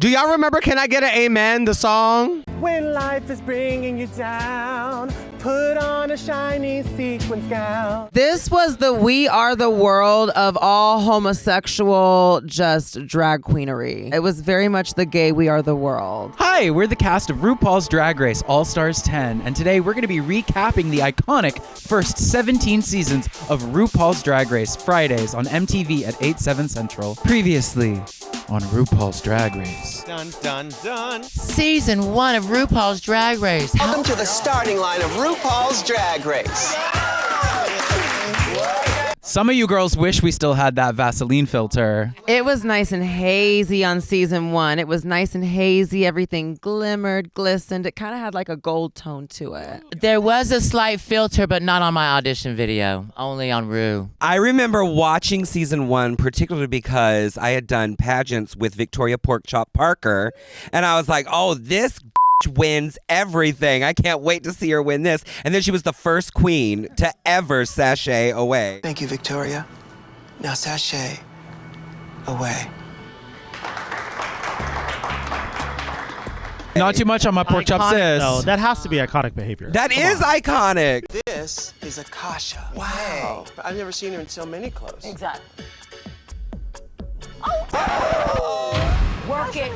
Do y'all remember Can I Get an Amen, the song? When life is bringing you down, put on a shiny sequins gown. This was the We Are the World of all homosexual just drag queenery. It was very much the gay We Are the World. Hi, we're the cast of RuPaul's Drag Race All-Stars 10, and today we're going to be recapping the iconic first 17 seasons of RuPaul's Drag Race Fridays on MTV at 8/7 Central. Previously on RuPaul's Drag Race. Dun, dun, dun. Season 1 of RuPaul's Drag Race. Welcome to the starting line of RuPaul's Drag Race. Some of you girls wish we still had that Vaseline filter. It was nice and hazy on season 1. It was nice and hazy. Everything glimmered, glistened. It kind of had like a gold tone to it. There was a slight filter, but not on my audition video. Only on Ru. I remember watching season 1, particularly because I had done pageants with Victoria Porkchop Parker, and I was like, oh, this wins everything. I can't wait to see her win this. And then she was the first queen to ever sashay away. Thank you, Victoria. Now sashay away. Not too much on my pork chop sis. No, that has to be iconic behavior. That is iconic. This is Akasha. Wow. I've never seen her in so many clothes. Exactly. Work it.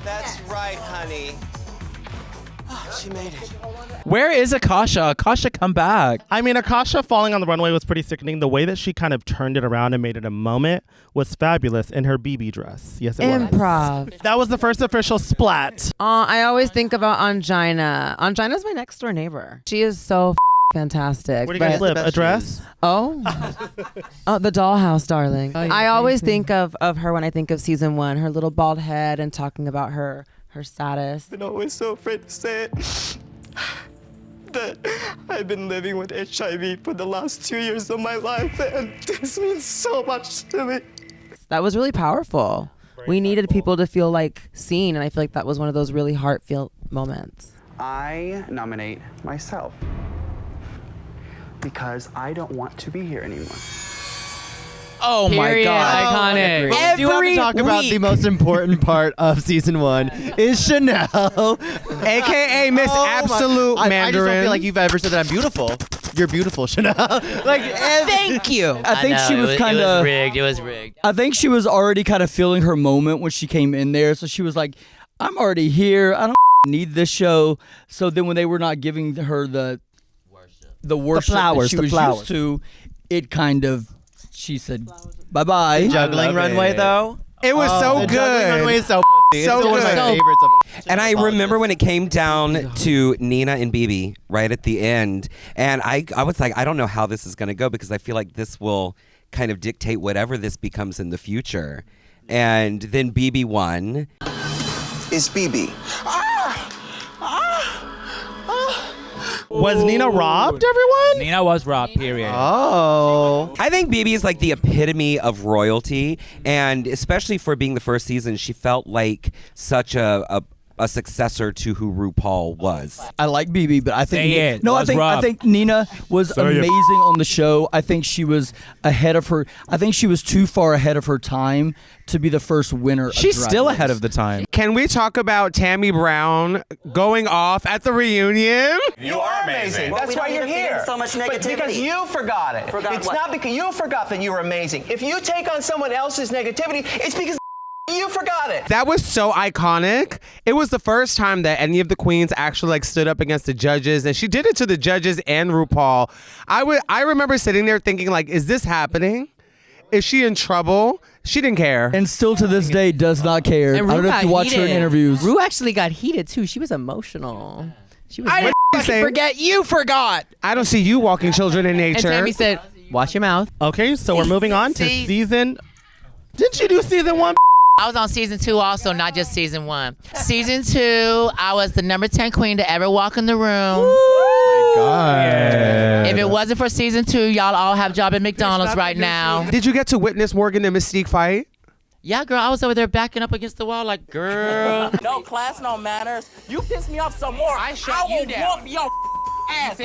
That's right, honey. Oh, she made it. Where is Akasha? Akasha, come back. I mean, Akasha falling on the runway was pretty sickening. The way that she kind of turned it around and made it a moment was fabulous in her BB dress. Yes, it was. Improv. That was the first official splat. I always think about Ongina. Ongina's my next door neighbor. She is so fantastic. Where do you guys live? Address? Oh, the dollhouse, darling. I always think of her when I think of season 1, her little bald head and talking about her status. I've been always so afraid to say it. That I've been living with HIV for the last 2 years of my life, and this means so much to me. That was really powerful. We needed people to feel like seen, and I feel like that was one of those really heartfelt moments. I nominate myself because I don't want to be here anymore. Oh my God. Iconic. We do have to talk about the most important part of season 1 is Chanel. AKA Miss Absolute I Mandarin. just don't feel like you've ever said that I'm beautiful. You're beautiful, Chanel. Thank you. I think she was kind of rigged. It was rigged. I think she was already kind of feeling her moment when she came in there. So she was like, I'm already here. I don't need this show. So then when they were not giving her the worship flowers, that she was used to, it kind of, she said, bye-bye. The juggling runway, though? It was so the good. juggling runway is so So one of my good. favorites of And I remember when it came down to Nina and BB right at the end, and I was like, I don't know how this is going to go because I feel like this will kind of dictate whatever this becomes in the future. And then BB won. It's BB. Was Nina robbed, everyone? Nina was robbed, period. Oh. I think BB is like the epitome of royalty, and especially for being the first season, she felt like such a successor to who RuPaul was. I like BB, but I think Say it. no, I Was think Rob. I think Nina was amazing on the show. I think she was ahead of her. I think she was too far ahead of her time to be the first winner. She's of Drag still Race. ahead of the time. Can we talk about Tammy Brown going off at the reunion? You are amazing. That's why you're here. So much But negativity. because you forgot it. It's not because you forgot that you were amazing. If you take on someone else's negativity, it's because you forgot it. That was so iconic. It was the first time that any of the queens actually like stood up against the judges, and she did it to the judges and RuPaul. I remember sitting there thinking like, is this happening? Is she in trouble? She didn't care. And still to this day does not care. I And don't Ru know if got you watch her in heated. interviews. Ru actually got heated too. She was emotional. She was. I didn't say- forget. You forgot. I don't see you walking children in And nature. Tammy said, "Watch your mouth." Okay, so we're moving on to season. Didn't you do season 1? I was on season 2 also, not just season 1. Season 2, I was the number 10 queen to ever walk in the room. God. If it wasn't for season 2, y'all all have job at McDonald's right now. Did you get to witness Morgan and Mystique fight? Yeah, girl, I was over there backing up against the wall like, girl. No, class no manners. You piss me off some more. I will whoop your ass.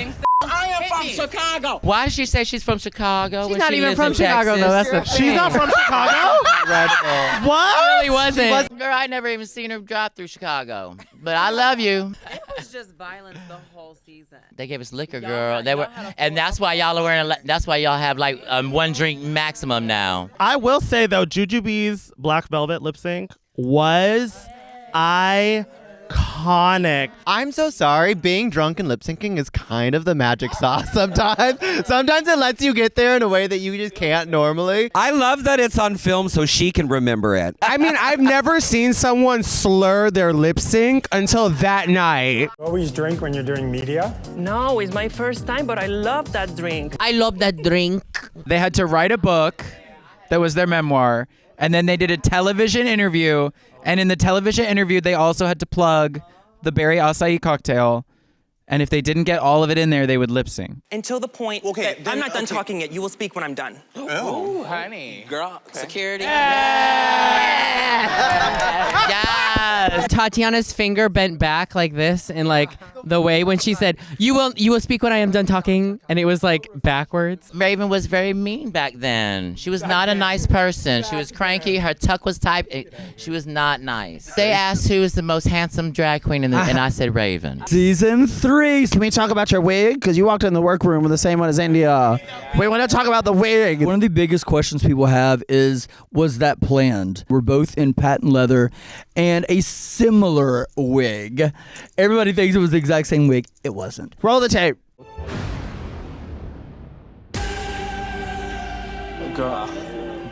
I am from Chicago. Why did she say she's from Chicago? She's not even from Chicago, though. That's the She's not from Chicago? Incredible. What? She wasn't. Girl, I never even seen her drive through Chicago. But I love you. It was just violence the whole season. They gave us liquor, girl. They were, and that's why y'all are wearing. That's why y'all have like one drink maximum now. I will say though, Jujubee's Black Velvet lip sync was iconic. I'm so sorry. Being drunk and lip syncing is kind of the magic sauce sometimes. Sometimes it lets you get there in a way that you just can't normally. I love that it's on film so she can remember it. I mean, I've never seen someone slur their lip sync until that night. Always drink when you're doing media? No, it's my first time, but I love that drink. I love that drink. They had to write a book that was their memoir, and then they did a television interview, and in the television interview, they also had to plug the berry acai cocktail, and if they didn't get all of it in there, they would lip sync. Until the point that I'm not done talking yet. You will speak when I'm done. Oh, honey. Girl, security. Yes. Tatiana's finger bent back like this, and like the way when she said, "You will speak when I am done talking," and it was like backwards. Raven was very mean back then. She was not a nice person. She was cranky. Her tuck was tight. She was not nice. They asked who was the most handsome drag queen, and I said Raven. Season 3. Can we talk about your wig? Because you walked in the workroom with the same one as India. We want to talk about the wig. One of the biggest questions people have is, was that planned? We're both in patent leather and a similar wig. Everybody thinks it was the exact same wig. It wasn't. Roll the tape. Girl,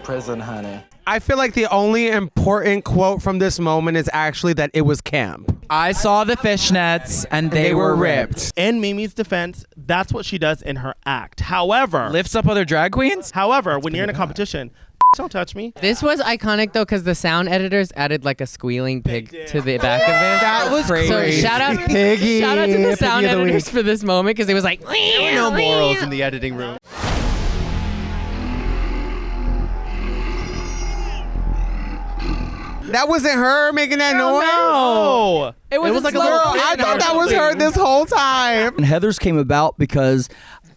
prison, honey. I feel like the only important quote from this moment is actually that it was camp. I saw the fishnets, and they were ripped. In Mimi's defense, that's what she does in her act. However, lifts up other drag queens? However, when you're in a competition, don't touch me. This was iconic though, because the sound editors added like a squealing pig to the back of it. That was So crazy. shout out Piggy. to the sound Piggy of the editors week. for this moment, because it was like. There were no morals in the editing room. That wasn't her making that noise? No. It was like a a little Girl, I thought that was her this whole time. And Heather's came about because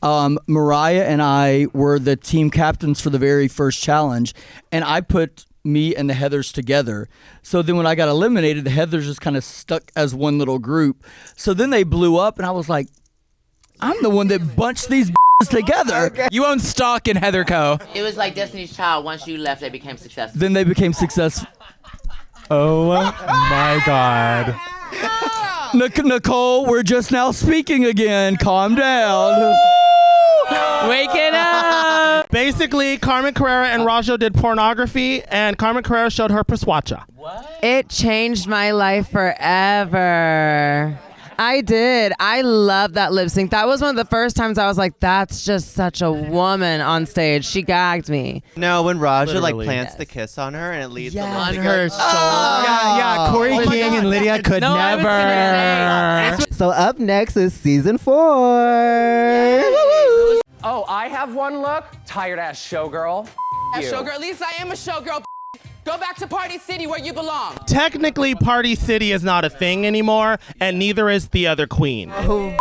Mariah and I were the team captains for the very first challenge, and I put me and the Heathers together. So then when I got eliminated, the Heathers just kind of stuck as one little group. So then they blew up, and I was like, I'm the one that bunched these together. Okay. You own stock in Heather Co. It was like Destiny's Child. Once you left, they became successful. Then they became successful. Oh my God. Nicole, we're just now speaking again. Calm down. Wake it up. Basically, Carmen Carrera and Rajo did pornography, and Carmen Carrera showed her Paswacha. It changed my life forever. I did. I love that lip sync. That was one of the first times I was like, that's just such a woman on stage. She gagged me. No, when Raja like Literally. plants the kiss on her and it leads the On lip her sync. shoulder. Yeah, Corey Oh my King God. and Lydia could No, I was gonna never. So up next is season 4. Oh, I have one look. Tired ass showgirl. Showgirl. At least I am a showgirl. Go back to Party City where you belong. Technically, Party City is not a thing anymore, and neither is the other queen. So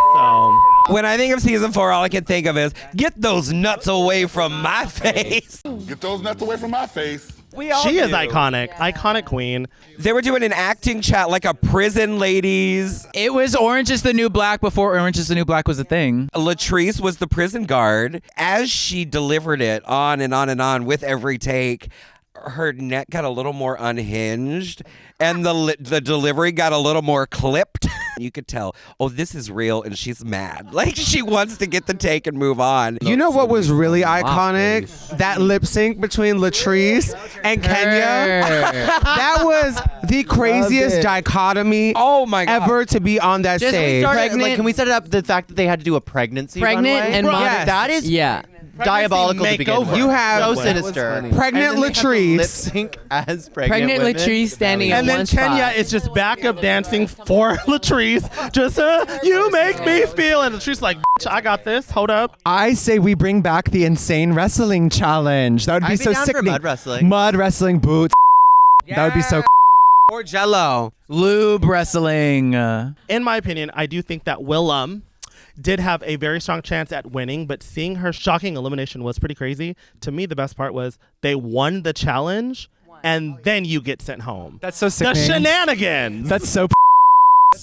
When I think of season 4, all I can think of is, get those nuts away from my face. Get those nuts away from my face. she is iconic. Iconic queen. They were doing an acting chat like a prison ladies. It was Orange is the New Black before Orange is the New Black was a thing. Latrice was the prison guard. As she delivered it on and on and on with every take, her neck got a little more unhinged and the delivery got a little more clipped. You could tell, oh, this is real, and she's mad. Like, she wants to get the take and move on. You know what was really iconic? That lip sync between Latrice and Kenya. That was the craziest dichotomy ever to be on that stage. Like, can we set it up the fact that they had to do a pregnancy Pregnant runway? and Yes. That is diabolical to begin with. You have so sinister. pregnant Lip Latrice. sync as pregnant women. Latrice standing in And then one Kenya spot. is just backup dancing for Latrice. Just, you make me feel. And Latrice like, bitch, I got this. Hold up. I say we bring back the insane wrestling challenge. That would be I'd be so down for sickening. mud wrestling. Mud wrestling boots. That would be so. Or Jello. Lube wrestling. In my opinion, I do think that Willem did have a very strong chance at winning, but seeing her shocking elimination was pretty crazy. To me, the best part was they won the challenge, and then you get sent home. That's so sick. The shenanigans. That's so.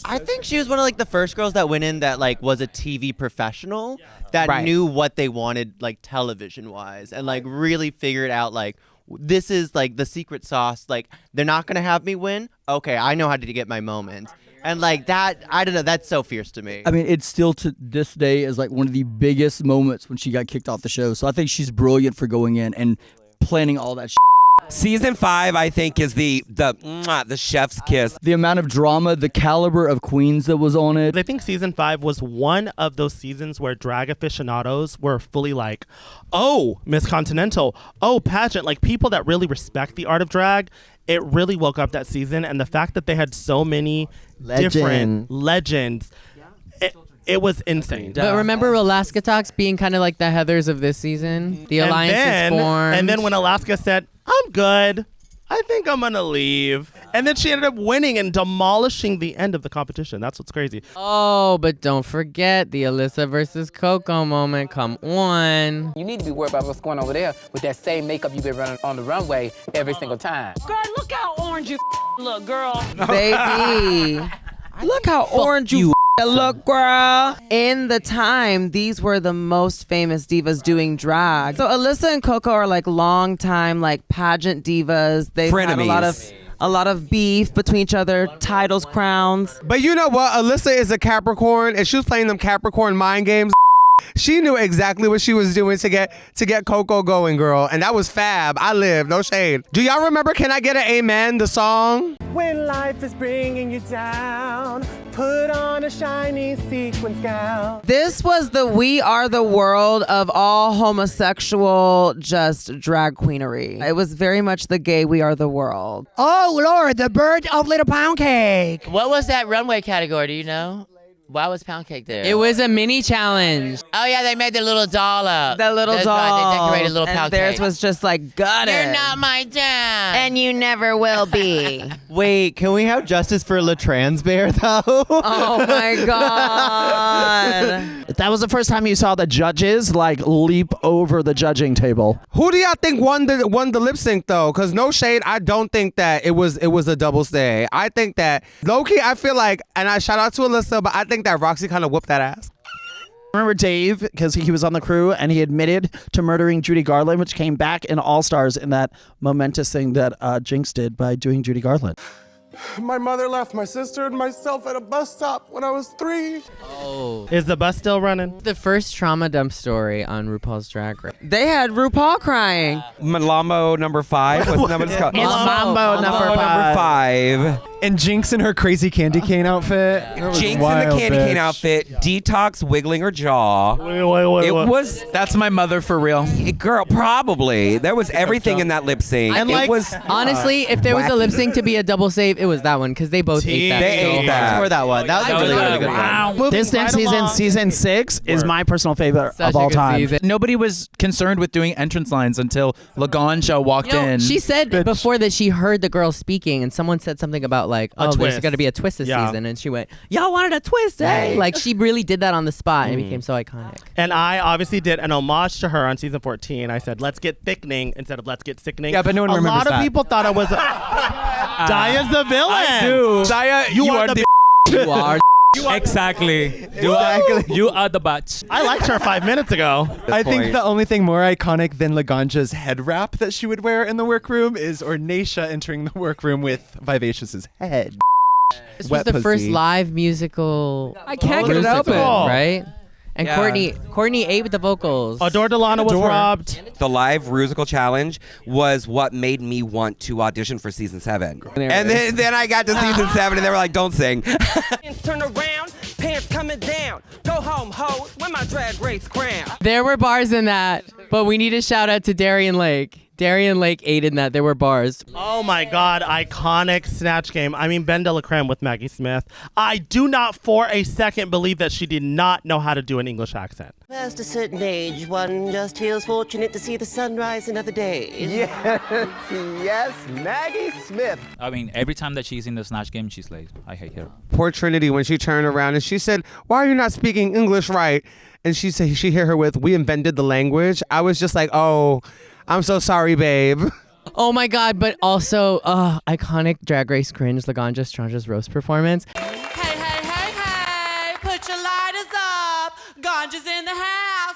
I think she was one of like the first girls that went in that like was a TV professional that knew what they wanted like television wise and like really figured out like this is like the secret sauce. Like they're not gonna have me win. Okay, I know how to get my moment. And like that, I don't know. That's so fierce to me. I mean, it's still to this day is like one of the biggest moments when she got kicked off the show. So I think she's brilliant for going in and planning all that. Season 5, I think, is the chef's kiss. The amount of drama, the caliber of queens that was on it. I think season 5 was one of those seasons where drag aficionados were fully like, oh, Miss Continental, oh, pageant, like people that really respect the art of drag. It really woke up that season, and the fact that they had so many different legends, it was insane. But remember Alaska Talks being kind of like the Heathers of this season? The alliance is formed. And then when Alaska said, I'm good, I think I'm going to leave. And then she ended up winning and demolishing the end of the competition. That's what's crazy. Oh, but don't forget the Alyssa versus Coco moment. Come on. You need to be worried about what's going on over there with that same makeup you've been running on the runway every single time. Girl, look how orange you look, girl. Baby. Look how orange you look, girl. In the time, these were the most famous divas doing drag. So Alyssa and Coco are like long time like pageant divas. They've had a lot of beef between each other, titles, crowns. But you know what? Alyssa is a Capricorn, and she was playing them Capricorn mind games. She knew exactly what she was doing to get Coco going, girl. And that was fab. I live, no shade. Do y'all remember Can I Get an Amen, the song? When life is bringing you down, put on a shiny sequins gown. This was the We Are the World of all homosexual just drag queenery. It was very much the gay We Are the World. Oh, Lord, the bird of Little Pound Cake. What was that runway category? Do you know? Why was Pound Cake there? It was a mini challenge. Oh, yeah, they made the little doll up. The little That's doll. Right, they decorated little and Pound theirs Cake. was just like, got it. You're not my dad. And you never will be. Wait, can we have justice for La Trans Bear though? Oh my God. That was the first time you saw the judges like leap over the judging table. Who do y'all think won the lip sync though? Because no shade, I don't think that it was a double stay. I think that low-key, I feel like, and I shout out to Alyssa, but I think that Roxy kind of whooped that ass. Remember Dave, because he was on the crew and he admitted to murdering Judy Garland, which came back in All Stars in that momentous thing that Jinx did by doing Judy Garland. My mother left my sister and myself at a bus stop when I was 3. Oh. Is the bus still running? The first trauma dump story on RuPaul's Drag Race. They had RuPaul crying. Mambo number 5. What's the number called? It's Mambo number 5. And Jinx in her crazy candy cane outfit. Jinx in the candy cane outfit. Detox wiggling her jaw. It was. That's my mother for real. Girl, probably. There was everything in that lip sync. And it was honestly, if there was a lip sync to be a double save, it was that one because they both ate that. They ate that. For that one. That was a really good one. This next season, season 6, is my personal favorite Such of a all good time. season. Nobody was concerned with doing entrance lines until Laganja walked in. She said before that she heard the girl speaking and someone said something about like, oh, there's going to be a twist this season. And she went, y'all wanted a twist, eh? Like she really did that on the spot and it became so iconic. And I obviously did an homage to her on season 14. I said, let's get thickening instead of let's get sickening. Yeah, but no one remembers A lot that. of people thought I was Daya's the villain. I do. Daya, you are the You are. Exactly. You are the butch. I liked her 5 minutes ago. I think the only thing more iconic than Laganja's head wrap that she would wear in the workroom is Ornacia entering the workroom with Vivacious's head. This was the first live musical. I can't get it open, right? And Yeah. Courtney ate with the vocals. Adore Delano was robbed. The live Rusical Challenge was what made me want to audition for season 7. And then I got to season 7 and they were like, don't sing. Turn around, pants coming down. Go home, hoes, with my drag race crown. There were bars in that, but we need a shout out to Darian Lake. Darian Lake ate in that. There were bars. Oh my God, iconic Snatch Game. I mean, Ben de la Creme with Maggie Smith. I do not for a second believe that she did not know how to do an English accent. Past a certain age, one just feels fortunate to see the sunrise another day. Yes, Maggie Smith. I mean, every time that she's in the Snatch Game, she slays. I hate her. Poor Trinity when she turned around and she said, "Why are you not speaking English right?" And she said she hit her with, "We invented the language." I was just like, "Oh, I'm so sorry, babe." Oh my God, but also iconic Drag Race cringe Laganja Strange's roast performance. Hey, put your lighters up. Ganja's in the house.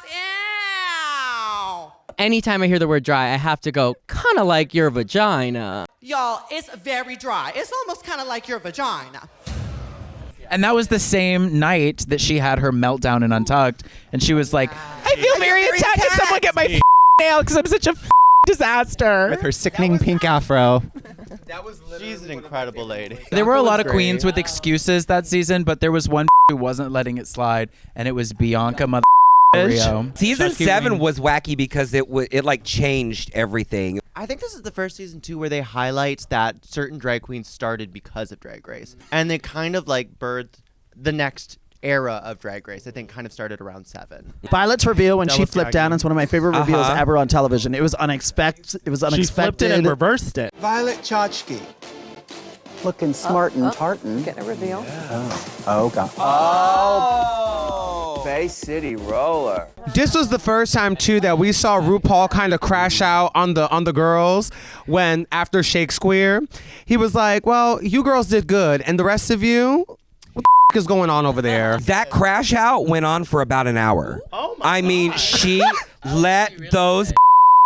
Ew. Anytime I hear the word dry, I have to go, kind of like your vagina. Y'all, it's very dry. It's almost kind of like your vagina. And that was the same night that she had her meltdown in Untucked, and she was like, "I feel very attacked. Can someone get my nail? Because I'm such a disaster." With her sickening pink afro. She's an incredible lady. There were a lot of queens with excuses that season, but there was one who wasn't letting it slide, and it was Bianca Rio. Season 7 was wacky because it like changed everything. I think this is the first season too where they highlight that certain drag queens started because of Drag Race, and they kind of like birthed the next era of Drag Race. I think kind of started around 7. Violet's reveal when she flipped down is one of my favorite reveals ever on television. It was unexpected. She flipped it and reversed it. Violet Chachki. Looking smart and tartan. Getting a reveal. Oh, God. Oh! Bay City Roller. This was the first time too that we saw RuPaul kind of crash out on the girls when after Shakespeare, he was like, "Well, you girls did good, and the rest of you, what the is going on over there?" That crash out went on for about an hour. I mean, she let those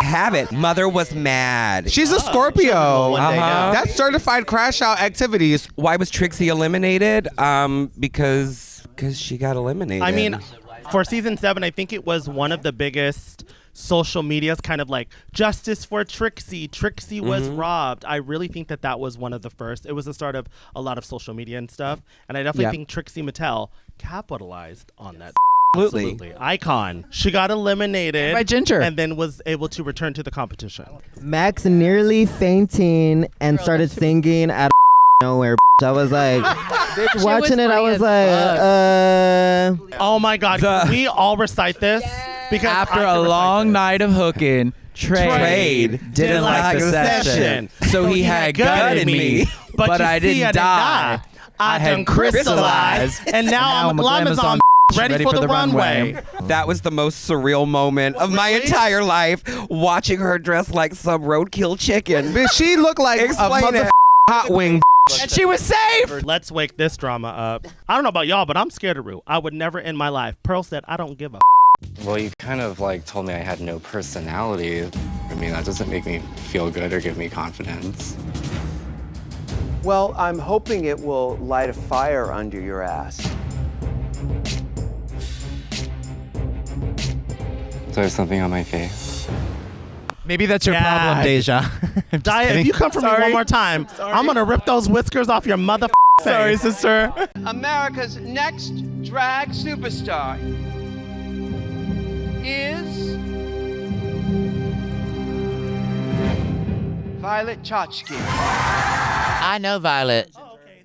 have it. Mother was mad. She's a Scorpio. That's certified crash out activities. Why was Trixie eliminated? Because she got eliminated. I mean, for season 7, I think it was one of the biggest social medias, kind of like justice for Trixie. Trixie was robbed. I really think that was one of the first. It was the start of a lot of social media and stuff. And I definitely think Trixie Mattel capitalized on that. Absolutely. Icon. She got eliminated by Ginger and then was able to return to the competition. Max nearly fainting and started singing out of nowhere. I was like, watching it, I was like, Oh my God. Can we all recite this? Because after a long night of hooking, Trade didn't like the session. So he had gut in me, but I didn't die. I had crystallized, and now I'm glamazon ready for the runway. That was the most surreal moment of my entire life, watching her dressed like some roadkill chicken. She looked like a mother hot wing. And she was safe. Let's wake this drama up. I don't know about y'all, but I'm scared of Ru. I would never in my life. Pearl said, "I don't give a." Well, you kind of like told me I had no personality. I mean, that doesn't make me feel good or give me confidence. Well, I'm hoping it will light a fire under your ass. Is there something on my face? Maybe that's your problem, DeJa. Daya, if you come for me one more time, I'm going to rip those whiskers off your mother face. Sorry, sister. America's next drag superstar is Violet Chachki. I know Violet.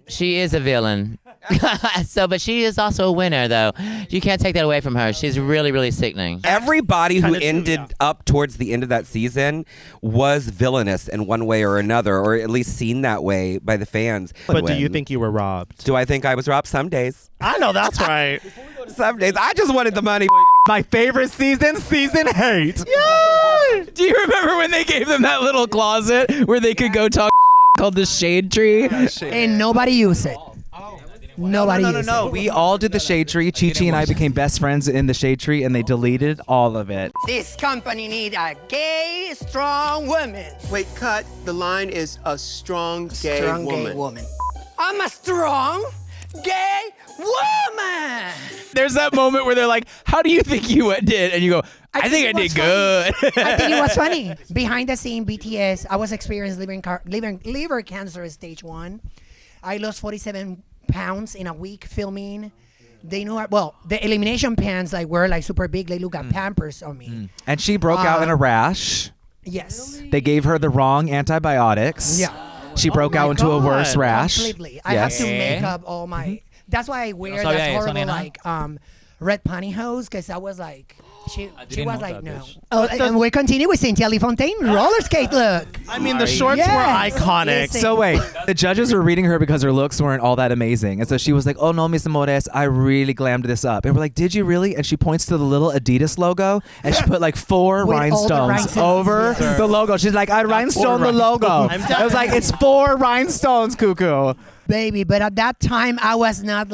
She is a villain. But she is also a winner, though. You can't take that away from her. She's really, really sickening. Everybody who ended up towards the end of that season was villainous in one way or another, or at least seen that way by the fans. But do you think you were robbed? Do I think I was robbed? Some days. I know that's right. Some days. I just wanted the money. My favorite season 8. Yeah! Do you remember when they gave them that little closet where they could go talk called the Shade Tree? And nobody used it. Nobody used it. No. We all did the Shade Tree. Chi-Chi and I became best friends in the Shade Tree, and they deleted all of it. This company need a gay, strong woman. Wait, cut. The line is a strong gay Strong woman. gay woman. I'm a strong gay woman. There's that moment where they're like, "How do you think you did?" And you go, I think I did good. I think it was funny. Behind the scene, BTS, I was experiencing liver cancer stage 1. I lost 47 pounds in a week filming. They knew, the elimination pants were like super big. They look at Pampers on me. And she broke out in a rash. Yes. They gave her the wrong antibiotics. Yeah. She broke out into a worse rash. Completely. I have to make up all my. That's why I wear that horrible like red pantyhose because I was like. She was like, no. Oh, and we continue with Cynthia Lee Fontaine roller skate look. I mean, the shorts were iconic. So wait, the judges were reading her because her looks weren't all that amazing. And so she was like, oh no, Miss Amores, I really glammed this up. And we're like, did you really? And she points to the little Adidas logo and she put like 4 rhinestones over the logo. She's like, I rhinestone the logo. I was like, it's 4 rhinestones, cuckoo. Baby, but at that time, I was not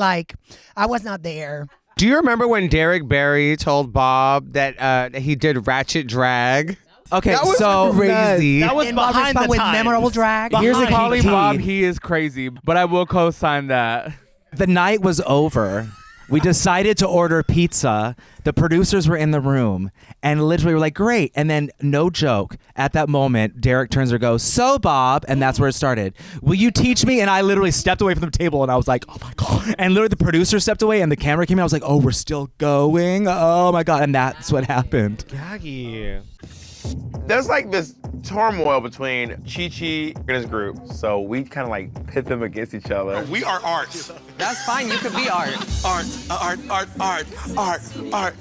there. Do you remember when Derek Barry told Bob that he did ratchet drag? Okay, that was so crazy. That was behind the with times. memorable drag. Here's a calling Bob. He is crazy, but I will co-sign that. The night was over. We decided to order pizza. The producers were in the room and literally were like, great. And then, no joke, at that moment, Derek turns and goes, so Bob, and that's where it started. Will you teach me? And I literally stepped away from the table and I was like, oh my God. And literally the producer stepped away and the camera came in. I was like, oh, we're still going? Oh my God. And that's what happened. Gaggy. There's like this turmoil between Chi-Chi and his group, so we kind of like pit them against each other. We are art. That's fine. You could be art. Art,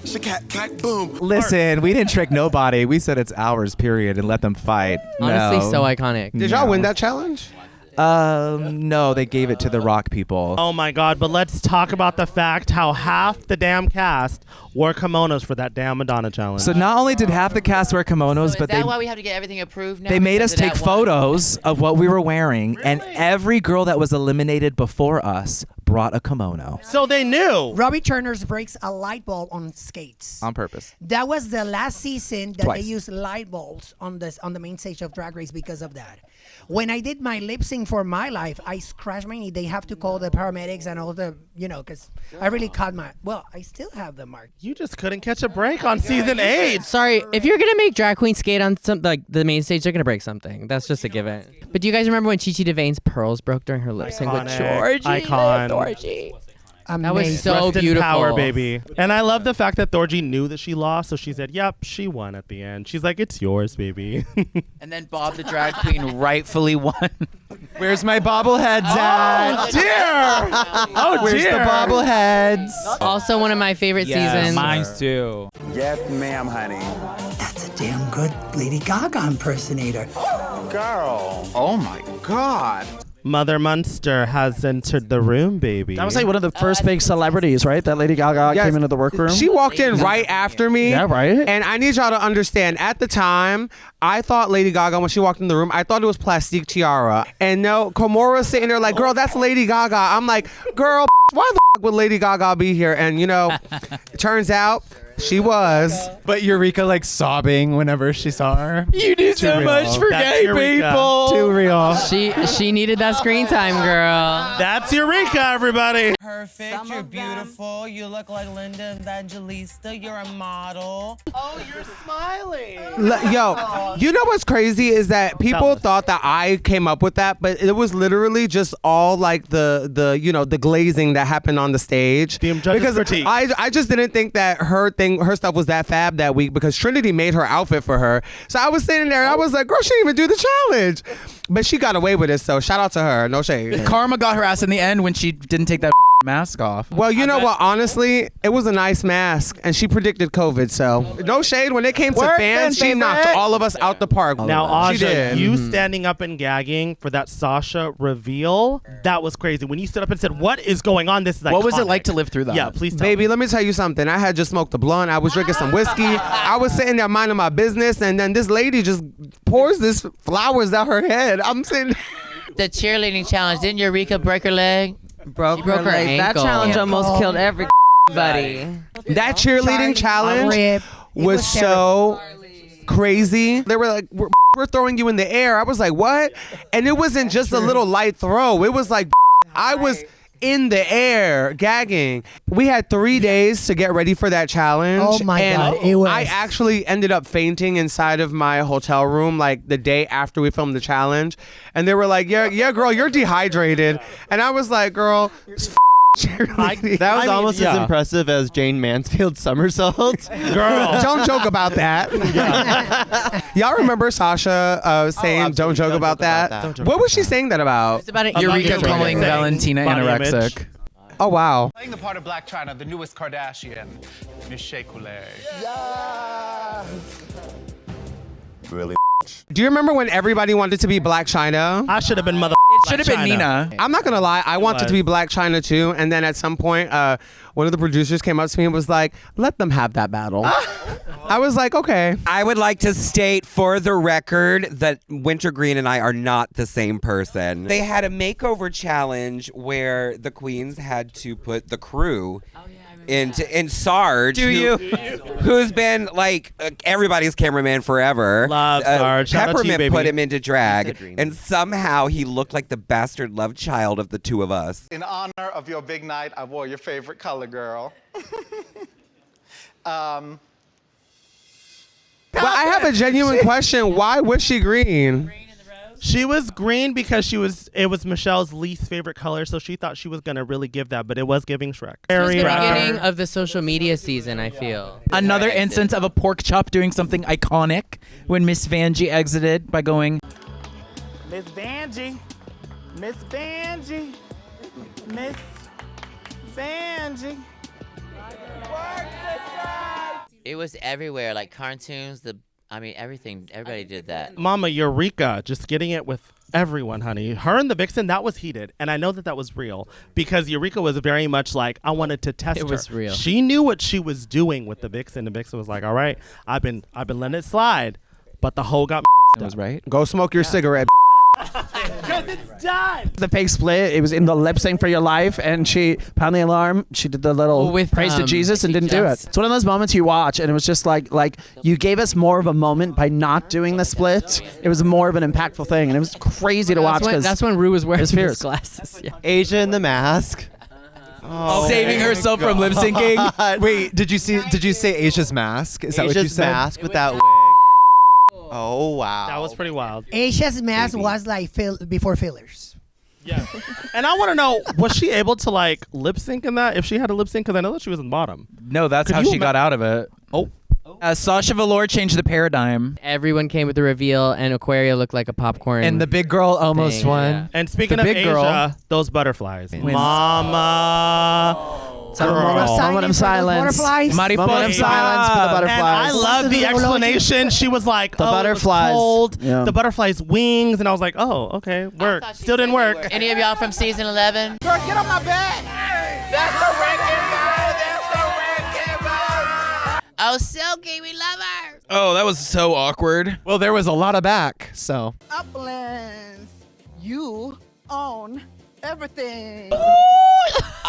shakat, boom. Listen, we didn't trick nobody. We said it's ours, period, and let them fight. Honestly, No. so iconic. Did y'all win that challenge? No, they gave it to the rock people. Oh my God, but let's talk about the fact how half the damn cast wore kimonos for that damn Madonna challenge. So not only did half the cast wear kimonos, Is but that they why we have to get everything approved now? they made us because of take that one? photos of what we were wearing, and every girl that was eliminated before us brought a kimono. So they knew. Robbie Turner's breaks a light bulb on skates. On purpose. That was the last season that Twice. they used light bulbs on the main stage of Drag Race because of that. When I did my lip sync for My Life, I scratched my knee. They have to call the paramedics and all the, because I really caught I still have the mark. You just couldn't catch a break on season 8. Sorry, if you're gonna make drag queen skate on some like the main stage, they're gonna break something. That's just a given. But do you guys remember when Chi-Chi DeVayne's pearls broke during her lip sync with Iconic. Georgie? Icon. Georgie. That was Amazing. so Rest in beautiful. power, baby. And I love the fact that Thorgy knew that she lost, so she said, yep, she won at the end. She's like, it's yours, baby. And then Bob the drag queen rightfully won. Where's my bobbleheads at? dear! Oh, Where's dear. the bobbleheads? Also one of my favorite seasons. Mine's too. Yes, ma'am, honey. That's a damn good Lady Gaga impersonator. Girl. Oh my God. Mother Munster has entered the room, baby. That was like one of the first big celebrities, right? That Lady Gaga Yes. came into the workroom. She walked in right after me. Yeah, right? And I need y'all to understand, at the time, I thought Lady Gaga, when she walked in the room, I thought it was Plastique Tiara. And no, Komora's sitting there like, girl, that's Lady Gaga. I'm like, girl, why the f- would Lady Gaga be here? And, it turns out she was. But Eureka like sobbing whenever she saw her. You do so much for That's gay Eureka. people. Too real. She needed that screen time, girl. That's Eureka, everybody. Perfect. You're beautiful. You look like Linda Evangelista. You're a model. Oh, you're smiling. Yo, you know what's crazy is that people thought that I came up with that, but it was literally just all like the glazing that happened on the stage. Because I just didn't think that her stuff was that fab that week because Trinity made her outfit for her. So I was sitting there and I was like, girl, she didn't even do the challenge. But she got away with it, so shout out to her. No shade. Karma got her ass in the end when she didn't take that mask off. Well, you know what? Honestly, it was a nice mask, and she predicted COVID, so no shade. When it came to fans, she knocked all of us out the park. Now, she Aja, did. you standing up and gagging for that Sasha reveal, that was crazy. When you stood up and said, what is going on? This is What was it iconic." like to live through that? Yeah, please tell Baby, let me tell you something. I had just smoked a blunt. I was drinking some whiskey. I was sitting there minding my business, and then this lady just pours this flowers out her head. I'm sitting. The cheerleading challenge. Didn't Eureka break her leg? Broke broke her leg. That ankle. challenge almost Ankle. killed everybody. That cheerleading challenge Rip. It was so crazy. They were like, we're throwing you in the air. I was like, what? And it wasn't just a little light throw. It was like, I was in the air gagging. We had 3 days to get ready for that challenge. Oh my and God, it was- I actually ended up fainting inside of my hotel room like the day after we filmed the challenge. And they were like, yeah, girl, you're dehydrated. And I was like, girl, That was almost as impressive as Jane Mansfield's somersault. Girl. Don't joke about that. Y'all remember Sasha saying, "Don't joke about that"? What was she saying that about? It's about Eureka calling Valentina anorexic. Oh, wow. Playing the part of Black China, the newest Kardashian, Miss Shea Coulee. Really? Do you remember when everybody wanted to be Black China? I should have been mother. It should have been Nina. I'm not gonna lie, I wanted to be Black China too, and then at some point, one of the producers came up to me and was like, "Let them have that battle." I was like, okay. I would like to state for the record that Wintergreen and I are not the same person. They had a makeover challenge where the queens had to put the crew in Sarge, who's been like everybody's cameraman forever. Love Sarge. Shout out to you, Peppermint baby. put him into drag, and somehow he looked like the bastard love child of the two of us. In honor of your big night, I wore your favorite color, girl. But I have a genuine question. Why was she green? She was green because it was Michelle's least favorite color, so she thought she was gonna really give that, but it was giving Shrek. It was the beginning of the social media season, I feel. Another instance of a pork chop doing something iconic when Miss Vanjie exited by going, Miss Vanjie, Miss Vanjie, Miss Vanjie. It was everywhere, like cartoons, everything. Everybody did that. Mama Eureka, just getting it with everyone, honey. Her and the Vixen, that was heated. And I know that was real because Eureka was very much like, I wanted to test her. It was real. She knew what she was doing with the Vixen. The Vixen was like, all right, I've been letting it slide. But the hoe got me. That was right. Go smoke your cigarette. Because it's done. The fake split, it was in the lip sync for your life, and she pounded the alarm. She did the little With, praise to Jesus and didn't do it. It's one of those moments you watch, and it was just like you gave us more of a moment by not doing the split. It was more of an impactful thing, and it was crazy to watch. That's when Rue was wearing his his glasses. Yeah. Asia in the mask. saving herself from lip syncing. Wait, did you say Asia's mask? Is that what you Asia's said? mask with that wig. Oh wow. That was pretty wild. Asia's mask was like before fillers. Yeah. And I want to know, was she able to like lip sync in that? If she had a lip sync, because I know that she was in the bottom. No, that's how she got out of it. Oh. Sasha Velour changed the paradigm. Everyone came with the reveal, and Aquaria looked like a popcorn. And the big girl almost thing, won. yeah. And speaking The of big Asia, girl. those butterflies. Mama. Moment of silence. Butterflies. Moment of silence for the butterflies. And I love the explanation. She was like, The oh, butterflies. it was cold. Yeah. The butterflies' wings. And I was like, oh, okay, work. Still didn't work. Any of y'all from season 11? Girl, get on my back. That's the wrecking ball. That's the wrecking ball. Oh, Silky, we love her. Oh, that was so awkward. Well, there was a lot of back, so. Uplands, you own everything.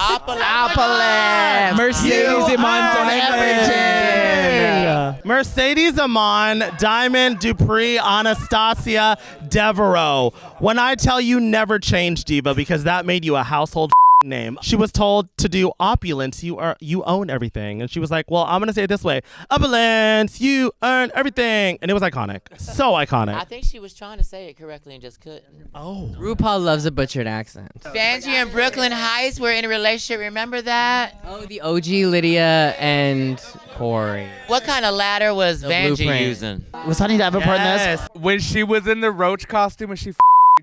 Upland. Mercedes Iman everything. Mercedes Amon, Diamond, Dupree, Anastasia, Devereaux. When I tell you never change diva, because that made you a household name. She was told to do opulence. You own everything. And she was like, well, I'm gonna say it this way. Opulence, you earn everything. And it was iconic. So iconic. I think she was trying to say it correctly and just couldn't. Oh. RuPaul loves a butchered accent. Vanjie and Brooklyn Heights were in a relationship. Remember that? Oh, the OG Lydia and Corey. What kind of ladder was The Vanjie blueprint. using? Was Honey Davenport in this? When she was in the roach costume and she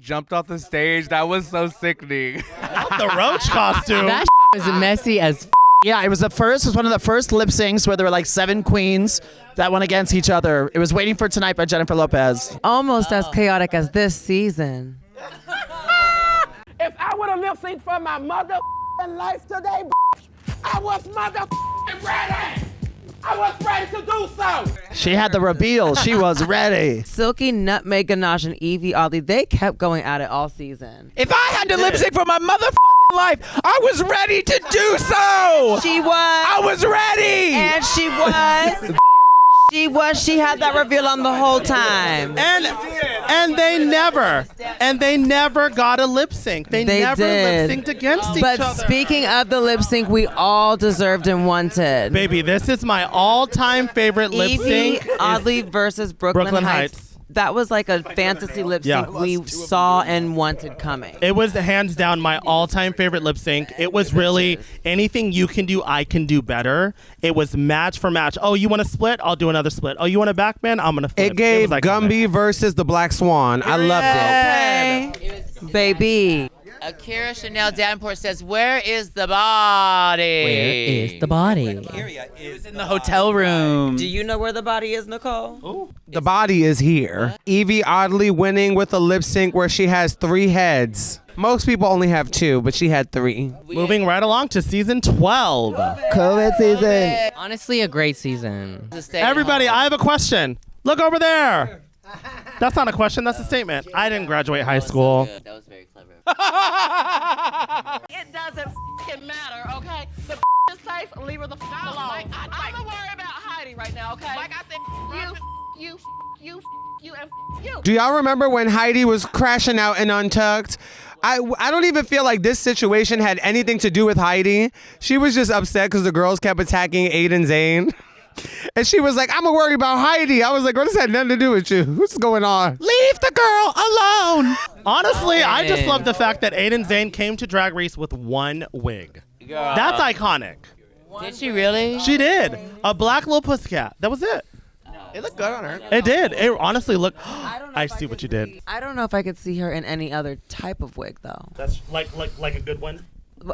jumped off the stage, that was so sickening. The roach costume. That was messy as Yeah, it was one of the first lip syncs where there were like 7 queens that went against each other. It was Waiting for Tonight by Jennifer Lopez. Almost as chaotic as this season. If I would have lip synced for my mother life today, I was mother ready. I was ready to do so. She had the reveal. She was ready. Silky, Nutmeg Ganache, and Evie Oddly, they kept going at it all season. If I had to lip sync for my motherfucking life, I was ready to do so. She was. I was ready. And she was. She had that reveal on the whole time. And they never got a lip sync. They never did. lip synced against each other. But speaking of the lip sync, we all deserved and wanted. Baby, this is my all-time favorite lip sync. Evie Oddly versus Brooklyn Heights. that was like a fantasy lip sync we saw and wanted coming. It was hands down my all-time favorite lip sync. It was really anything you can do, I can do better. It was match for match. Oh, you want to split? I'll do another split. Oh, you want a backman? I'm gonna flip. It gave Gumby versus the Black Swan. I loved it. Okay, baby. Akira Chanel Davenport says, "Where is the body? Where is the body?" It was in the hotel room. Do you know where the body is, Nicole? Ooh. The body is here. Evie Oddly winning with a lip sync where she has 3 heads. Most people only have 2, but she had 3. Moving right along to season 12. COVID season. Honestly, a great season. Everybody, I have a question. Look over there. That's not a question, that's a statement. I didn't graduate high school. That was very clever. It doesn't matter, okay? The is safe, leave her the alone. Like, I'm gonna worry about Heidi right now, okay? Like I think you, and you. Do y'all remember when Heidi was crashing out in Untucked? I don't even feel like this situation had anything to do with Heidi. She was just upset because the girls kept attacking Aiden Zane. And she was like, I'm gonna worry about Heidi. I was like, what does that have nothing to do with you? What's going on? Leave the girl alone. Honestly, I just love the fact that Aiden Zane came to Drag Race with 1 wig. Girl. That's iconic. Did she really? She did. A black little pussycat. That was it. It looked good on her. It did. It honestly looked. I see what you did. I don't know if I could see her in any other type of wig, though. That's like a good one.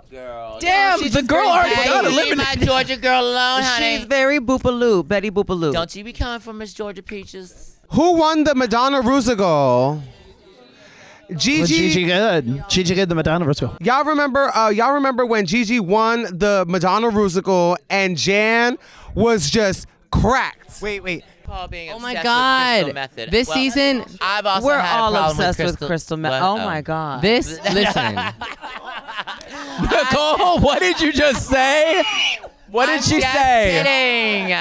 Girl. Damn, the girl already got Leave my Georgia girl alone, honey. She's very boopaloo, Betty Boopaloo. Don't you be coming for Miss Georgia Peaches. Who won the Madonna Rusical? Gigi Good. Gigi Good, the Madonna Rusical. Y'all remember when Gigi won the Madonna Rusical and Jan was just cracked. Wait. Oh my God! This season, I've also we're had a all problem obsessed with Crystal Meth. Oh my God! listen. Nicole, what did you just say? What did she say? Kidding.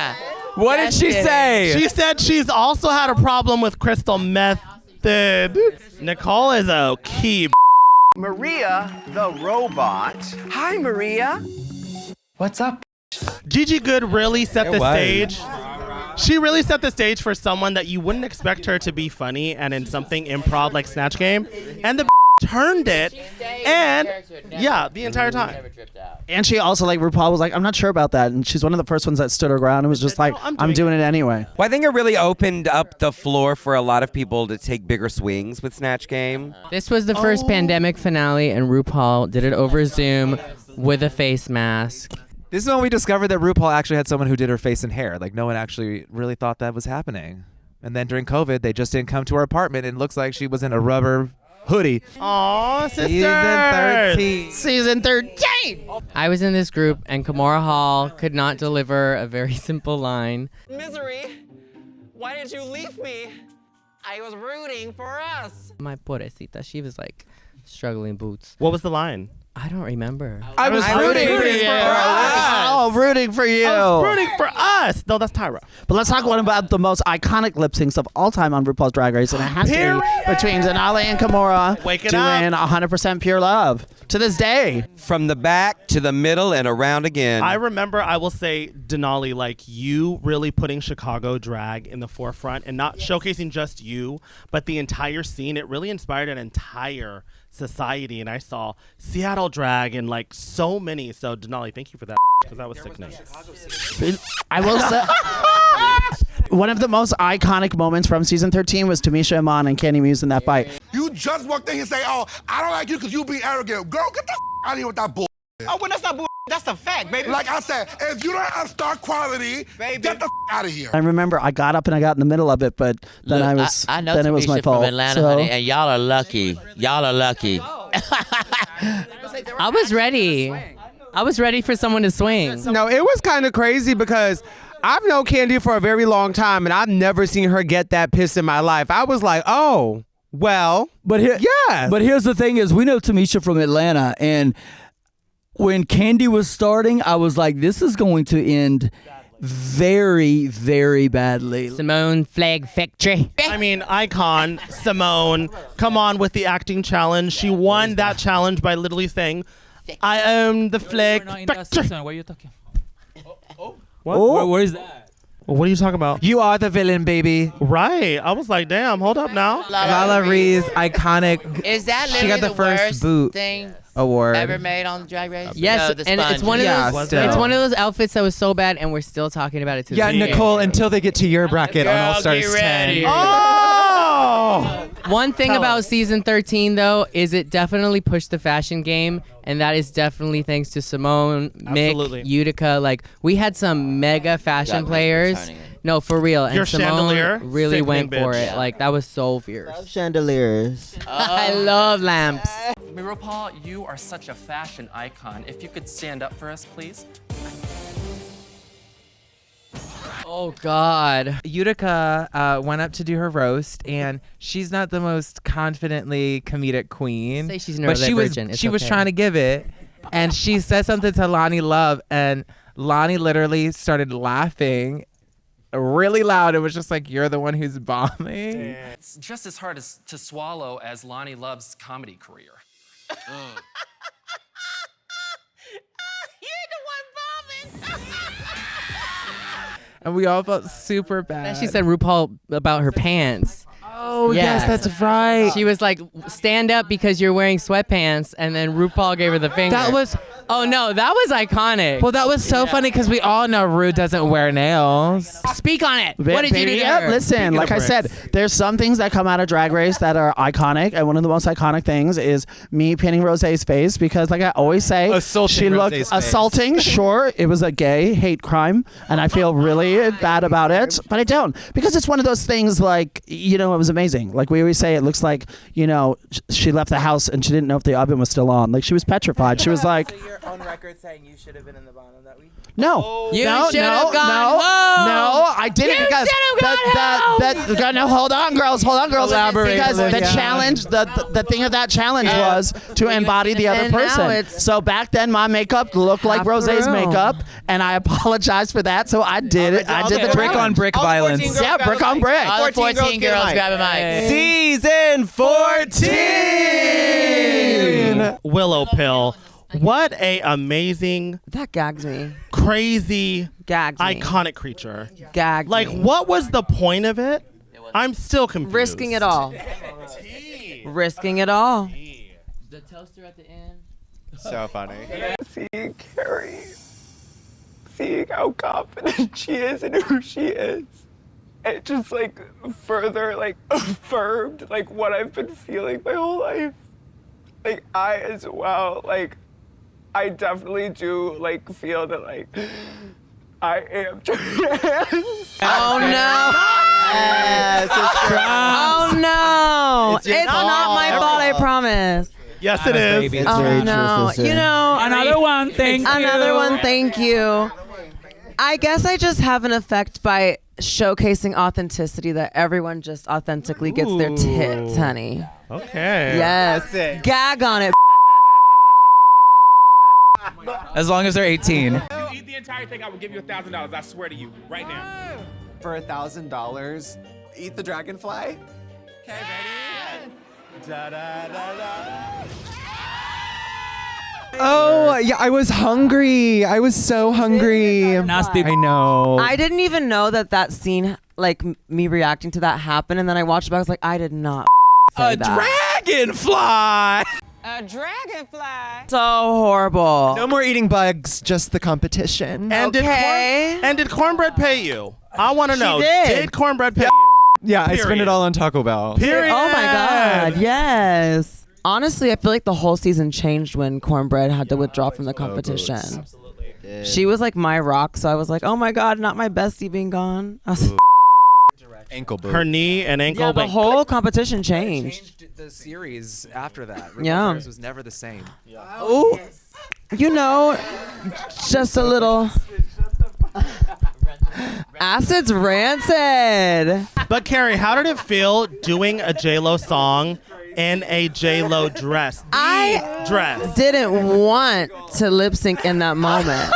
What did she say? She said she's also had a problem with crystal method. Nicole is a key. Maria the robot. Hi, Maria. What's up? Gigi Good really set the stage. She really set the stage for someone that you wouldn't expect her to be funny and in something improv like Snatch Game. And the turned it. And yeah, the entire time. And she also, like, RuPaul was like, I'm not sure about that. And she's one of the first ones that stood her ground and was just like, I'm doing it anyway. Well, I think it really opened up the floor for a lot of people to take bigger swings with Snatch Game. This was the first pandemic finale, and RuPaul did it over Zoom with a face mask. This is when we discovered that RuPaul actually had someone who did her face and hair. Like, no one actually really thought that was happening. And then during COVID, they just didn't come to her apartment, and it looks like she was in a rubber hoodie. Aw, sister. Season 13. I was in this group, and Kimora Hall could not deliver a very simple line. Misery, why did you leave me? I was rooting for us. My pobrecita, she was like struggling boots. What was the line? I don't remember. I was rooting for you. Oh, rooting for you. I was rooting for us. No, that's Tyra. But let's talk about the most iconic lip syncs of all time on RuPaul's Drag Race, and it has to be between Denali and Kimora Wake it doing up. 100% pure love to this day. From the back to the middle and around again. I remember, I will say, Denali, like you really putting Chicago drag in the forefront and not showcasing just you, but the entire scene. It really inspired an entire society, and I saw Seattle drag and like so many. So Denali, thank you for that, because that was sickening. I will say one of the most iconic moments from season 13 was Tamisha Iman and Candy Muse in that fight. You just walked in here and say, oh, I don't like you because you be arrogant. Girl, get the out of here with that bull. Oh, well, that's not bull. That's a fact, baby. Like I said, if you don't have star quality, baby, get the out of here. I remember I got up and I got in the middle of it, but then I know then it was my Tamisha fault. from Atlanta, so. honey, and y'all are lucky. Y'all are lucky. I was ready. I was ready for someone to swing. No, it was kind of crazy because I've known Candy for a very long time, and I've never seen her get that pissed in my life. I was like, oh, well, but here's the thing is, we know Tamisha from Atlanta, and when Candy was starting, I was like, this is going to end very, very badly. Simone Flag Factory. I mean, icon Simone, come on with the acting challenge. She won that challenge by literally saying, I own the flag factory. What are you talking? What? Where is that? What are you talking about? You are the villain, baby. Right. I was like, damn, hold up now. Rivalries, iconic. Is that She literally got the first worst boot thing award ever made on Drag Race? Yes, No, the and it's sponge. one of Yeah, those. still. It's one of those outfits that was so bad, and we're still talking about it to Yeah, this day. Nicole, until they get to your bracket on All Stars 10. Oh! One thing Tell about us. season 13, though, is it definitely pushed the fashion game, and that is definitely thanks to Simone, Absolutely. Mick, Utica. Like, we had some mega fashion Got players. returning it. No, for real. And Your Simone chandelier, really sickening went for bitch. it. Like, that was so fierce. Chandeliers. I love lamps. RuPaul, you are such a fashion icon. If you could stand up for us, please. Oh, God. Utica went up to do her roast, and she's not the most confidently comedic queen. Say she's but she was neurodivergent. It's she was okay. trying to give it, and she said something to Lonnie Love, and Lonnie literally started laughing really loud. It was just like, you're the one who's bombing. It's just as hard to swallow as Lonnie Love's comedy career. And we all felt super bad. Then she said RuPaul about her pants. Oh, yes, that's right. She was like, stand up because you're wearing sweatpants, and then RuPaul gave her the finger. That was... Oh, no, that was iconic. Well, that was so funny because we all know Ru doesn't wear nails. Speak on it. What did you do to Yeah, her? listen, Speaking like of I said, there's some things that come out of Drag Race that are iconic, and one of the most iconic things is me pinning Rosé's face because, like I always say, Assaulting she looked Rosé's face. assaulting. Sure, it was a gay hate crime, and I feel really bad about it, but I don't because it's one of those things. Like, you know, it was amazing. Like we always say, it looks like, you know, she left the house and she didn't know if the oven was still on. Like she was petrified. She was like, So you're on record saying you should have been in the bottom that week? no, You no, should no, have gone no, home. no, I didn't You because should have gone home. no, hold on, girls, Elaborate, because the Olivia. challenge, the thing of that challenge was to embody the other And now person. it's So back then, my makeup looked like half Rosé's through. makeup, and I apologize for that. So I did it. I did the Brick on brick violence. Yeah, brick on brick. All the 14 girls grab a mic. Season 14! Willow Pill. What a amazing, That gags me. crazy, Gags me. iconic creature. Gagged Like, me. what was the point of it? I'm still confused. Risking it all. Risking it all. The toaster at the end. So funny. Seeing Kerri, seeing how confident she is in who she is, it just like further like affirmed like what I've been feeling my whole life. Like I as well, like I definitely do like feel that like I am trans. Oh no! Oh no! It's not my fault. I promise. Yes, it is. Oh no! You know, Another one, thank you. Another one, thank you. I guess I just have an effect by showcasing authenticity that everyone just authentically gets their tits, honey. Okay. Yes. Gag on it. As long as they're 18. If you eat the entire thing, I will give you $1,000. I swear to you, right now. For $1,000, eat the dragonfly. Okay, ready? Da da da da. Oh, yeah, I was hungry. I was so hungry. Nasty. I know. I didn't even know that scene, like me reacting to that happened, and then I watched it back. I was like, I did not say that. Dragonfly! A dragonfly. So horrible. No more eating bugs, just the competition. And did Cornbread pay you? I want to know. did. Cornbread pay you? Yeah, I spent Period. it all on Taco Bell. Period. Oh my God, yes. Honestly, I feel like the whole season changed when Cornbread had to withdraw from the competition. Absolutely. She was like my rock, so I was like, oh my God, not my bestie being gone. I was- Ankle boot. Her knee and ankle. yeah, the went- whole competition changed. The series after that. Yeah. RuPaul's was never the same. Oh, you know, just a little. Acid's rancid. But Kerri, how did it feel doing a J-Lo song in a J-Lo dress? I dress. didn't want to lip sync in that moment.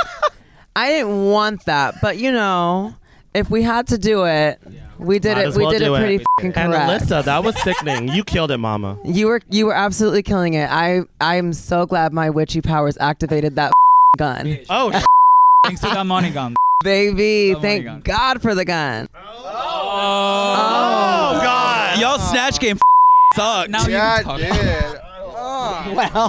I didn't want that, but you know, if we had to do it, we did Might it. as We well did it do pretty fucking And correct. Alyssa, that was sickening. You killed it, mama. You were absolutely killing it. I'm so glad my witchy powers activated that gun. Oh, Thanks to that money gun. Baby, thank God for the gun. Oh, God. Y'all snatch game sucked. Now you can talk.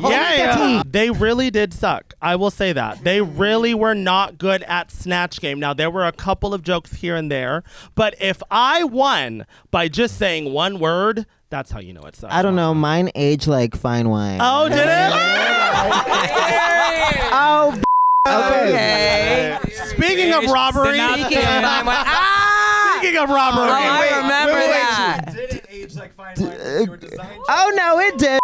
Yeah. They really did suck. I will say that. They really were not good at Snatch Game. Now, there were a couple of jokes here and there, but if I won by just saying one word, that's how you know it sucked. I don't know. Mine aged like fine wine. Oh, did it? Oh, okay. Speaking of robbery. Speaking of fine wine. Speaking of robbery. Oh, I remember that. Oh no, it did.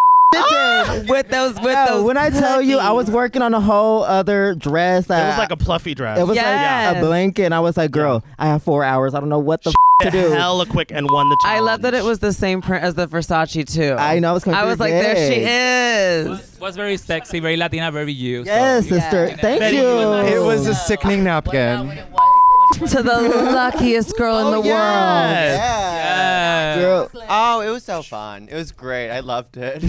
With those. When I tell you, I was working on a whole other dress. It was like a fluffy dress. It was like a blanket, and I was like, "Girl, I have 4 hours. I don't know what the to do." Hella quick and won the challenge. I love that it was the same print as the Versace too. I know. I was like, there she is. Was very sexy, very Latina, very you. Yes, sister. Thank you. It was a sickening napkin. To the luckiest girl in the world. Yeah. Girl. Oh, it was so fun. It was great. I loved it.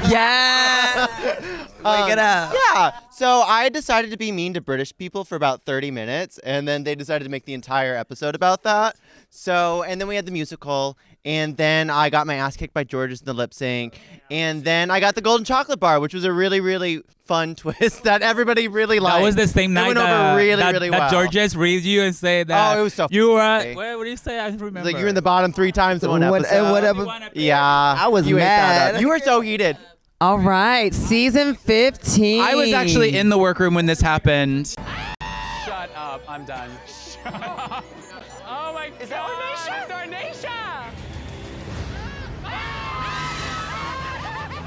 Yeah. Wake it up. Yeah. So I decided to be mean to British people for about 30 minutes, and then they decided to make the entire episode about that. So, and then we had the musical, and then I got my ass kicked by Jorgeous in the lip sync, and then I got the golden chocolate bar, which was a really, really fun twist that everybody really liked. That was the same night went over really, really well. that Jorgeous reads you and say that. Oh, it was so you were. funny. What do you say? I don't remember. Like, you were in the bottom 3 times in one episode. Whatever. Yeah, I was mad. You were so heated. All right, season 15. I was actually in the workroom when this happened. Shut up. I'm done. Oh my God. Is that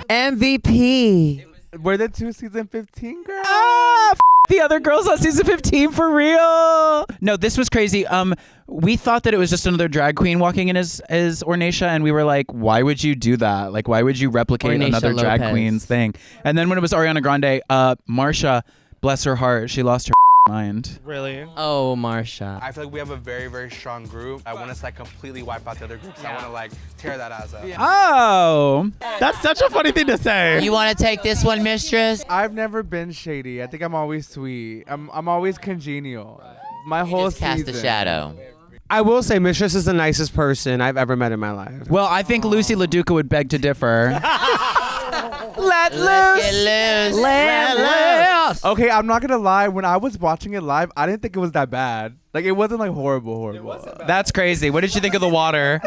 MVP. Were the 2 season 15 girls? The other girls on season 15 for real. No, this was crazy. We thought that it was just another drag queen walking in as Ornacia, and we were like, why would you do that? Like, why would you replicate Ornacia another drag Lopez. queen's thing? And then when it was Ariana Grande, Marsha, bless her heart, she lost her mind. Really? Oh, Marsha. I feel like we have a very, very strong group. I want to like completely wipe out the other groups. I want to like tear that ass up. Oh. That's such a funny thing to say. You want to take this one, Mistress? I've never been shady. I think I'm always sweet. I'm always congenial. My whole just cast season. a shadow. I will say Mistress is the nicest person I've ever met in my life. Well, I think Lucy LaDuca would beg to differ. Let loose. Let loose. Okay, I'm not gonna lie. When I was watching it live, I didn't think it was that bad. Like, it wasn't like horrible. That's crazy. What did you think of the water?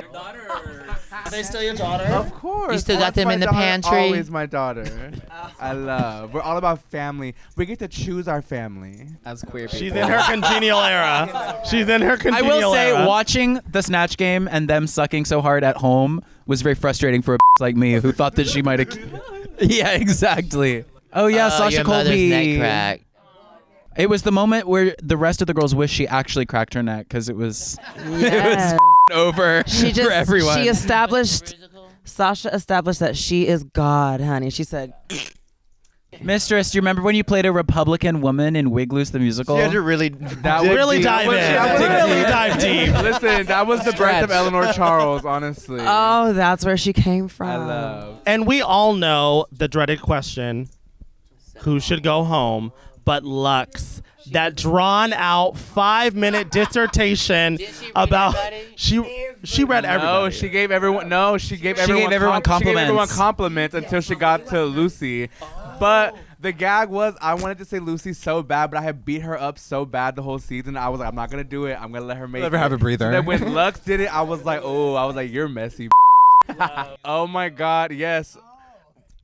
Are they still your daughter? Of course. You still got That's them my in the daughter, pantry? Always my daughter. I love. We're all about family. We get to choose our family. As queer people. She's in her congenial era. She's in her I congenial era. will say, watching the Snatch Game and them sucking so hard at home was very frustrating for a like me who thought that she might have. Yeah, exactly. Oh yeah, Sasha your Colby. mother's neck crack. It was the moment where the rest of the girls wished she actually cracked her neck because it was Yes. over She just for everyone. Sasha established that she is God, honey. She said, Mistress, do you remember when you played a Republican woman in Wig Loose the musical? You had to really That was Really deep. dive in. Really dive deep. Listen, that was the birth of Eleanor Charles, honestly. oh, that's where she came from. I love. And we all know the dreaded question, who should go home? But Lux, that drawn out 5-minute dissertation about she read everybody. No, she gave everyone. No, she gave everyone. compliments. She gave everyone compliments until she got to Lucy. But the gag was, I wanted to say Lucy so bad, but I had beat her up so bad the whole season. I was like, I'm not gonna do it. I'm gonna let her make. Let her have a breather. So then when Lux did it, I was like, you're messy. Oh my God, yes.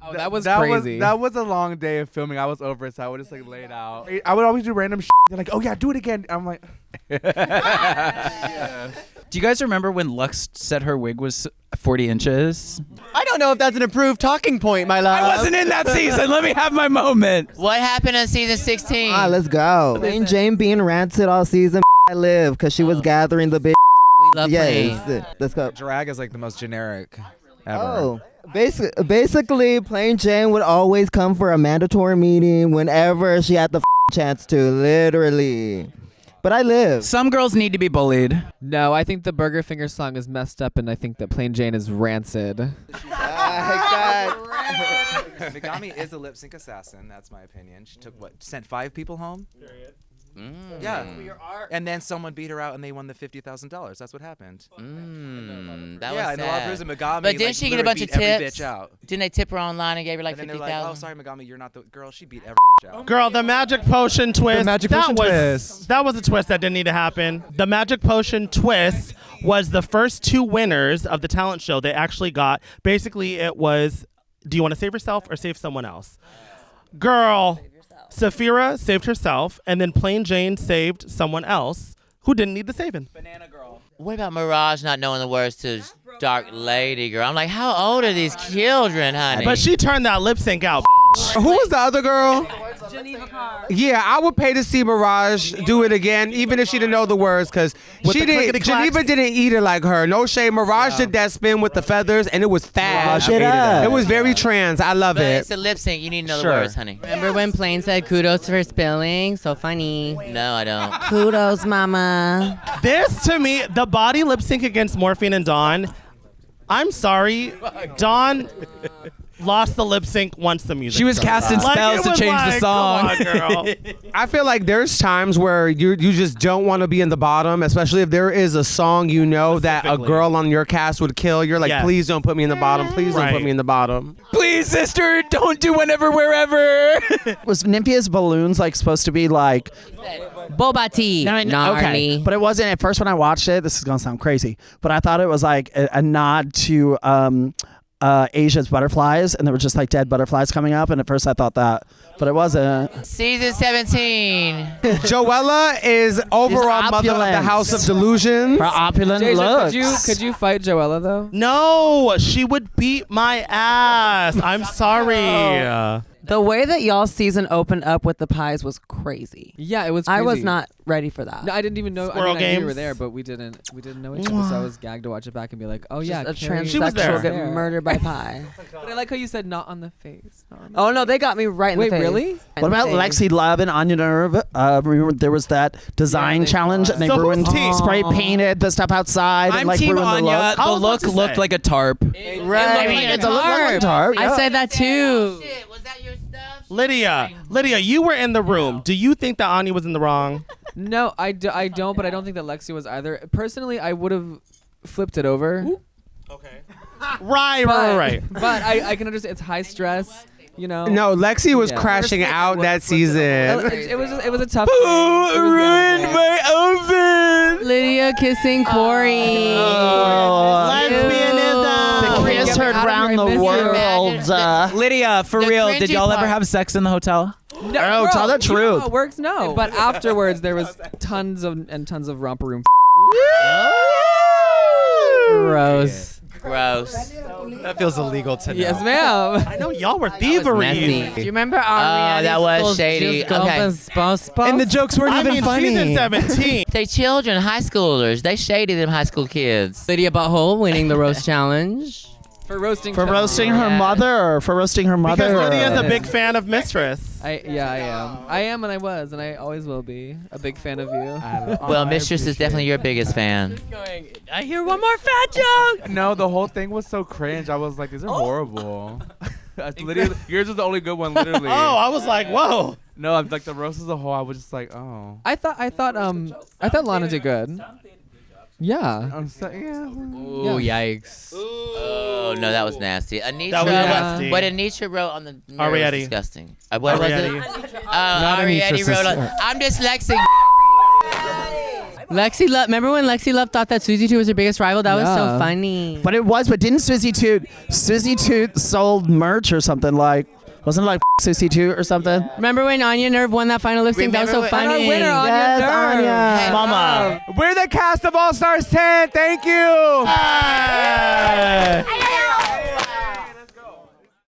Oh, that was that crazy. That was a long day of filming. I was over it, so I would just like lay it out. I would always do random shit. They're like, oh yeah, do it again. I'm like, yeah. Do you guys remember when Lux said her wig was 40 inches? I don't know if that's an approved talking point, my love. I wasn't in that season. Let me have my moment. What happened in season 16? Let's go. Plain Jane being rancid all season. I live because she was gathering the big. We love Plain. Let's go. Drag is like the most generic ever. Oh. Basically, Plain Jane would always come for a mandatory meeting whenever she had the chance to, literally. But I live. Some girls need to be bullied. No, I think the Burger Finger song is messed up, and I think that Plain Jane is rancid. Megami is a lip sync assassin. That's my opinion. She took sent 5 people home. Yeah. And then someone beat her out and they won the $50,000. That's what happened. That yeah, was and the law sad. proves that Megami. But didn't she get a bunch of every tips? bitch out. Didn't they tip her online and gave her like And then they're 50,000? like, oh, sorry, Megami, you're not the girl. She beat every bitch out. Girl, the magic potion twist. That was a twist that didn't need to happen. The magic potion twist was the first 2 winners of the talent show. They actually got, basically it was, do you want to save yourself or save someone else? Girl, Saphira saved herself, and then Plain Jane saved someone else who didn't need the saving. Banana girl. What about Mirage not knowing the words to Dark Lady Girl? I'm like, how old are these children, honey? But she turned that lip sync out. Who was the other girl? Yeah, I would pay to see Mirage do it again, even if she didn't know the words, because With the clickety-clacks? Geneva didn't eat it like her. No shade. Mirage did that spin with the feathers, and it was fast. Mirage ate it up. It was very trans. I love But it. it's a lip sync. You need to know Sure. the words, honey. Remember when Plain said kudos for spilling? So funny. No, I don't. Kudos, mama. This, to me, the body lip sync against Morphine and Dawn, I'm sorry, Dawn lost the lip sync once the music She was started. casting spells to change the song. Come on, girl. I feel like there's times where you just don't want to be in the bottom, especially if there is a song you know that a girl on your cast would kill. You're like, Yes. please don't put me in the bottom. Please don't Right. put me in the bottom. Please, sister, don't do whenever, wherever. Was Nymphia's balloons like supposed to be like Boba tea. okay, Gnarly. but it wasn't at first when I watched it. This is gonna sound crazy, but I thought it was like a nod to Asia's butterflies, and there were just like dead butterflies coming up. And at first I thought that, but it wasn't. Season 17. Joella is overall mother of the opulent. House of Delusions. Her opulent Deja, looks. could you fight Joella though? No, she would beat my ass. I'm sorry. The way that y'all's season opened up with the pies was crazy. Yeah, it was crazy. I was not ready for that. No, I didn't even know. Squirrel I knew we were games. there, but we didn't know each other. So I was gagged to watch it back and be like, oh yeah, Just a Kerri- transsexual get murdered by pie. But I like how you said not on the face. Not on the Oh no, they got me right in Wait, the face. really? What about Lexi Love and Anya Nerve? Remember there was that design challenge, and they So ruined, who's team? spray painted the stuff outside, and I'm like Team ruined Anya. the look. The I was look about to looked say. like a tarp. Right. I mean, it's a look like a tarp. I yeah. said that too. Was that your stuff? Lydia, you were in the room. Do you think that Anya was in the wrong? No, I don't, but I don't think that Lexi was either. Personally, I would have flipped it over. Okay. Right. But I can understand it's high stress, you know. No, Lexi was Yeah. crashing out that season. It was a tough. Ruined my oven. Lydia kissing Corey. The kiss heard round the world. Lydia, for The real, did cringy y'all ever part. have sex in the hotel? No, Oh, tell the you know truth. how it works? No. But afterwards, there was tons of romper room. Gross. Gross. That feels illegal to know. Yes, ma'am. I know y'all were thievery. Do you remember our that was shady. Okay. And the jokes weren't I even mean, funny. season 17. They children, high schoolers. They shady them high school kids. Lydia Butthole winning the roast challenge. For roasting. For roasting her mother, or for roasting her mother. Because Lydia's or- a big fan of Mistress. I am. I am, and I was, and I always will be a big fan of you. Well, Mistress is definitely your biggest fan. I hear one more fat joke. No, the whole thing was so cringe. I was like, these are horrible. That's literally, yours was the only good one, literally. Oh, I was like, whoa. No, I'm like the roast as a whole. I was just like, oh. I thought Lana did good. Yeah. I'm so, yeah. Ooh, yikes. Oh, no, that was nasty. Anitra, That was nasty. what Anitra wrote on the mirror was Arietti. disgusting. What was it? Arietti. Oh, Arietti wrote on. I'm dyslexic. Lexi Love. Remember when Lexi Love thought that Susie 2 was her biggest rival? That was so Yeah. funny. But it was. But didn't Susie Toot sold merch or something like? Wasn't it like Susie Toot or something? Remember when Anya Nerve won that final lip sync? That was so Remember when- funny. Our winner, Anya Yes, Nerve. Anya. Hey, Mama. We're the cast of All Stars 10. Thank you. Hey.